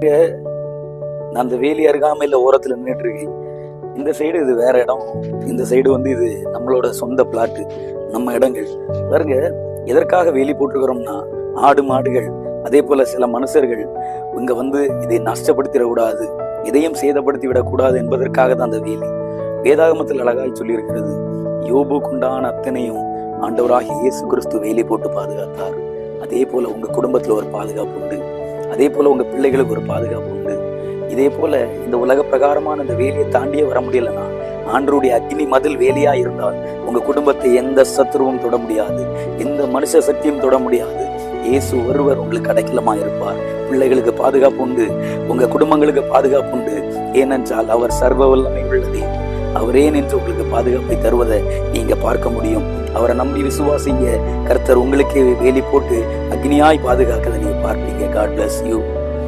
நான் அந்த வேலி அருகாமையில் ஓரத்தில் நின்றுட்டு இருக்கேன். இந்த சைடு இது வேற இடம், இந்த சைடு இது நம்மளோட சொந்த பிளாட்டு, நம்ம இடங்கள். பாருங்க, எதற்காக வேலி போட்டிருக்கிறோம்னா, ஆடு மாடுகள் அதே போல சில மனுஷர்கள் இங்க இதை நஷ்டப்படுத்திடக்கூடாது, இதையும் சேதப்படுத்தி விடக்கூடாது என்பதற்காக தான் அந்த வேலி. வேதாகமத்தில் அழகாய் சொல்லியிருக்கிறது, யோபுக்குண்டான அத்தனையும் ஆண்டவராகிய இயேசு கிறிஸ்து வேலி போட்டு பாதுகாத்தார். அதே போல உங்க குடும்பத்துல ஒரு பாதுகாப்பு உண்டு, அதே போல உங்க பிள்ளைகளுக்கு ஒரு பாதுகாப்பு உண்டு. இதே போல இந்த உலக பிரகாரமான இந்த வேலியை தாண்டியே வர முடியலன்னா, ஆண்டவருடைய அக்னி மதில் வேலியா இருந்தால் உங்க குடும்பத்தை எந்த சத்துருவும் தொட முடியாது, எந்த மனுஷ சக்தியும் தொட முடியாது. இயேசு ஒருவர் உங்களுக்கு அடைக்கலமா இருப்பார். பிள்ளைகளுக்கு பாதுகாப்பு உண்டு, உங்க குடும்பங்களுக்கு பாதுகாப்பு உண்டு. ஏனென்றால் அவர் சர்வ வல்லமை உள்ளதே. அவரே நின்று உங்களுக்கு பாதுகாப்பை தருவதை நீங்க பார்க்க முடியும். அவரை நம்பி விசுவாசிங்க. கர்த்தர் உங்களுக்கே வேலி போட்டு அக்னியாய் பாதுகாக்கிறதை நீங்க பார்ப்பீங்க. God bless you.